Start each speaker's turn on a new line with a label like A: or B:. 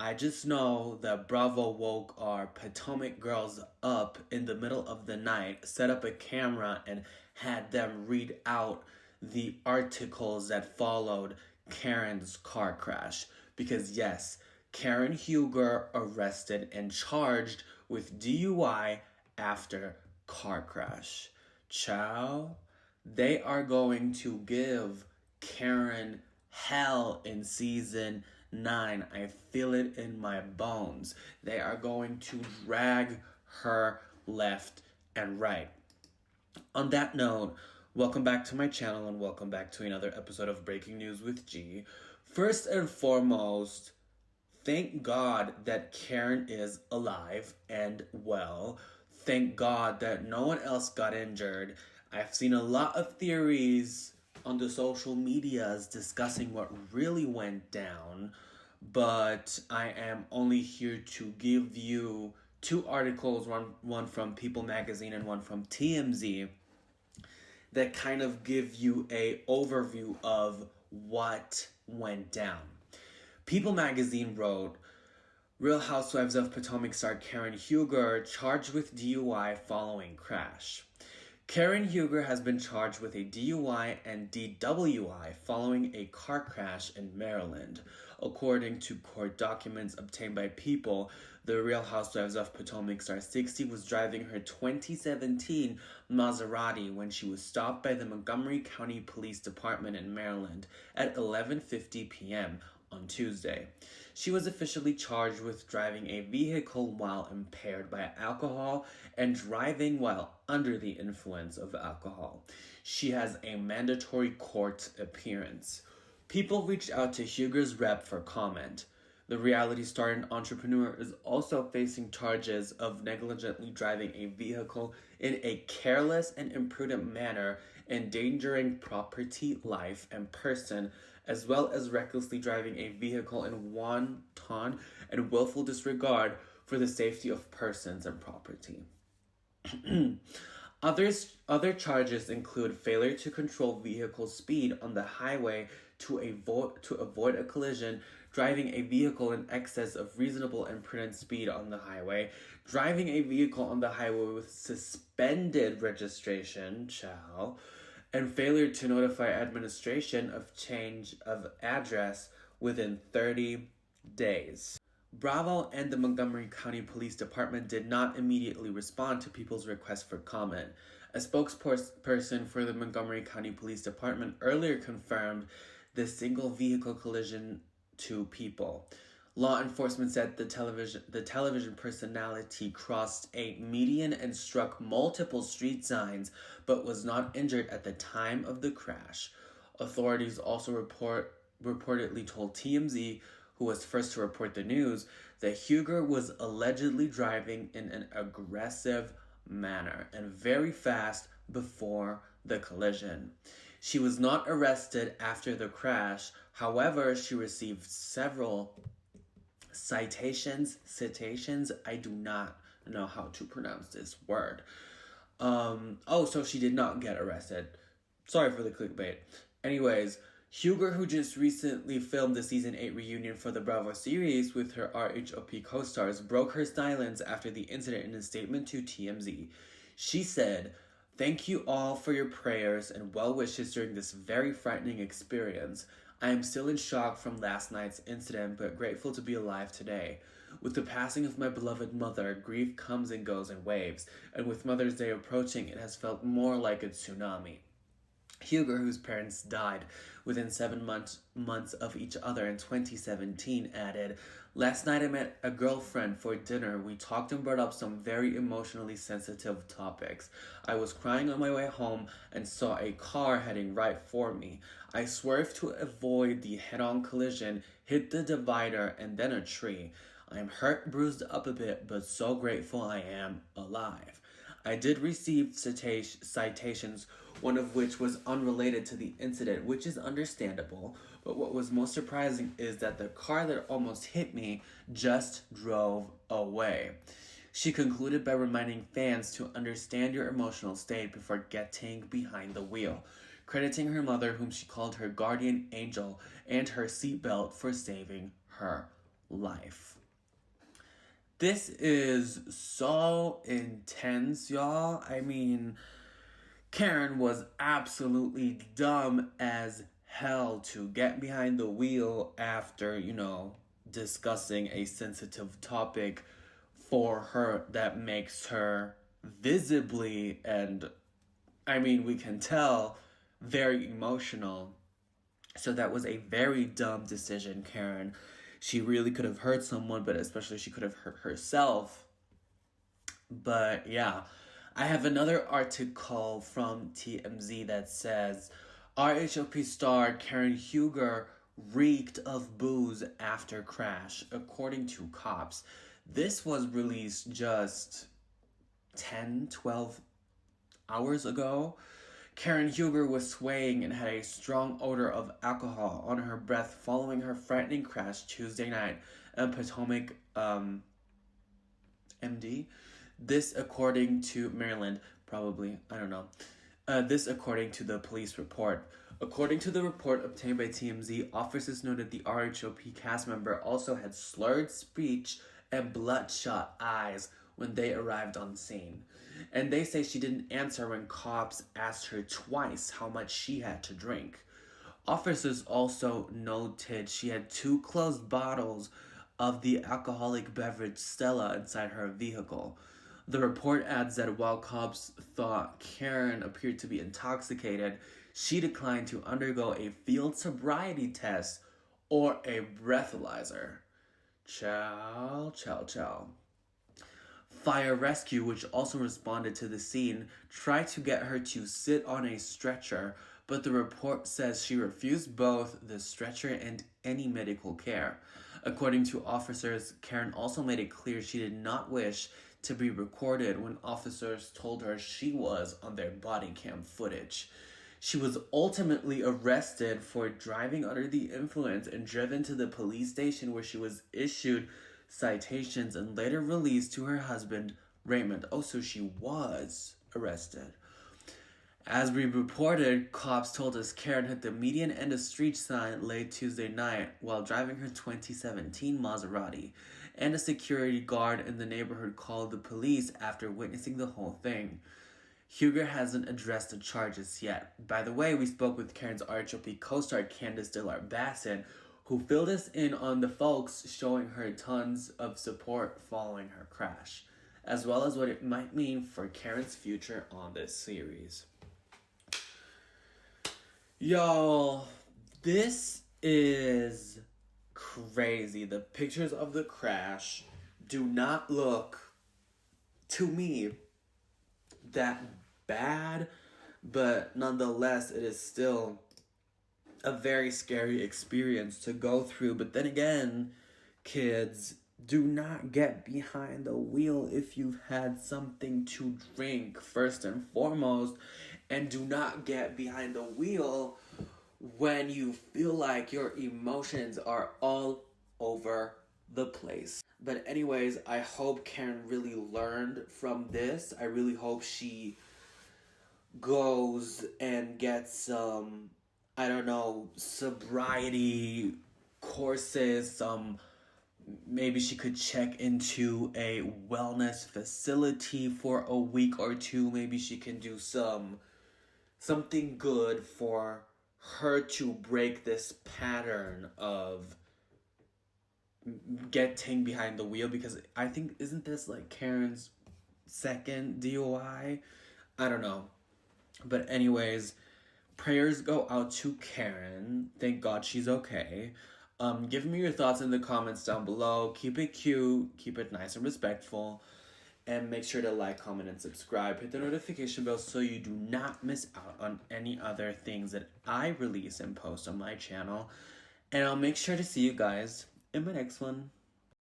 A: I just know that Bravo woke our Potomac girls up in the middle of the night, set up a camera, and had them read out the articles that followed Karen's car crash. Because, yes, Karen Huger arrested and charged with DUI after car crash. Ciao. They are going to give Karen hell in season 9. I feel it in my bones. They are going to drag her left and right. On that note, welcome back to my channel and welcome back to another episode of Breaking News with G. First and foremost, thank God that Karen is alive and well. Thank God that no one else got injured. I've seen a lot of theories on the social medias discussing what really went down, but I am only here to give you two articles, one from People Magazine and one from TMZ, that kind of give you a overview of what went down. People Magazine wrote, Real Housewives of Potomac star Karen Huger charged with DUI following crash. Karen Huger has been charged with a DUI and DWI following a car crash in Maryland. According to court documents obtained by People, the Real Housewives of Potomac star 60 was driving her 2017 Maserati when she was stopped by the Montgomery County Police Department in Maryland at 11:50 p.m. on Tuesday. She was officially charged with driving a vehicle while impaired by alcohol and driving while under the influence of alcohol. She has a mandatory court appearance. People reached out to Huger's rep for comment. The reality star and entrepreneur is also facing charges of negligently driving a vehicle in a careless and imprudent manner, endangering property, life, and person, as well as recklessly driving a vehicle in wanton and willful disregard for the safety of persons and property. Other charges include failure to control vehicle speed on the highway to avoid a collision, driving a vehicle in excess of reasonable and prudent speed on the highway, driving a vehicle on the highway with suspended registration, and failure to notify administration of change of address within 30 days. Bravo and the Montgomery County Police Department did not immediately respond to People's request for comment. A spokesperson for the Montgomery County Police Department earlier confirmed the single vehicle collision to People. Law enforcement said the television personality crossed a median and struck multiple street signs, but was not injured at the time of the crash. Authorities also reportedly told TMZ, who was first to report the news, that Huger was allegedly driving in an aggressive manner and very fast before the collision. She was not arrested after the crash. However, she received several citations, I do not know how to pronounce this word. So she did not get arrested. Sorry for the clickbait. Anyways, Huger, who just recently filmed the season 8 reunion for the Bravo series with her RHOP co-stars, broke her silence after the incident in a statement to TMZ. She said, "Thank you all for your prayers and well wishes during this very frightening experience. I am still in shock from last night's incident, but grateful to be alive today. With the passing of my beloved mother, grief comes and goes in waves, and with Mother's Day approaching, it has felt more like a tsunami." Huger, whose parents died within 7 months of each other in 2017, added, "Last night I met a girlfriend for dinner. We talked and brought up some very emotionally sensitive topics. I was crying on my way home and saw a car heading right for me. I swerved to avoid the head-on collision, hit the divider, and then a tree. I am hurt, bruised up a bit, but so grateful I am alive. I did receive citations, one of which was unrelated to the incident, which is understandable, but what was most surprising is that the car that almost hit me just drove away." She concluded by reminding fans to understand your emotional state before getting behind the wheel, crediting her mother, whom she called her guardian angel, and her seatbelt for saving her life. This is so intense, y'all. I mean, Karen was absolutely dumb as hell to get behind the wheel after, discussing a sensitive topic for her that makes her visibly, and I mean, we can tell, very emotional. So that was a very dumb decision, Karen. She really could have hurt someone, but especially she could have hurt herself. But yeah, I have another article from TMZ that says RHOP star Karen Huger reeked of booze after crash, according to cops. This was released just 10, 12 hours ago. Karen Huger was swaying and had a strong odor of alcohol on her breath following her frightening crash Tuesday night in Potomac, MD. This according to Maryland, probably, I don't know. This according to the police report. According to the report obtained by TMZ, officers noted the RHOP cast member also had slurred speech and bloodshot eyes when they arrived on scene. And they say she didn't answer when cops asked her twice how much she had to drink. Officers also noted she had 2 closed bottles of the alcoholic beverage Stella inside her vehicle. The report adds that while cops thought Karen appeared to be intoxicated, she declined to undergo a field sobriety test or a breathalyzer. Chow. Fire rescue, which also responded to the scene, tried to get her to sit on a stretcher, but the report says she refused both the stretcher and any medical care. According to officers, Karen also made it clear she did not wish to be recorded when officers told her she was on their body cam footage. She was ultimately arrested for driving under the influence and driven to the police station where she was issued citations and later released to her husband, Raymond. Oh, so she was arrested. As we reported, cops told us Karen hit the median end of street sign late Tuesday night while driving her 2017 Maserati, and a security guard in the neighborhood called the police after witnessing the whole thing. Huger hasn't addressed the charges yet. By the way, we spoke with Karen's RHOP co-star Candace DeLar-Bassin, who filled us in on the folks showing her tons of support following her crash, as well as what it might mean for Karen's future on this series. Y'all, this is crazy. The pictures of the crash do not look, to me, that bad, but nonetheless, it is still a very scary experience to go through. But then again, kids, do not get behind the wheel if you've had something to drink, first and foremost, and do not get behind the wheel when you feel like your emotions are all over the place. But anyways, I hope Karen really learned from this. I really hope she goes and gets some, sobriety courses, maybe she could check into a wellness facility for a week or two. Maybe she can do something good for her to break this pattern of getting behind the wheel, because I think, isn't this like Karen's second DUI? I don't know. But anyways, prayers go out to Karen. Thank God she's okay. Give me your thoughts in the comments down below. Keep it cute, keep it nice and respectful, and make sure to like, comment, and subscribe. Hit the notification bell so you do not miss out on any other things that I release and post on my channel. And I'll make sure to see you guys in my next one.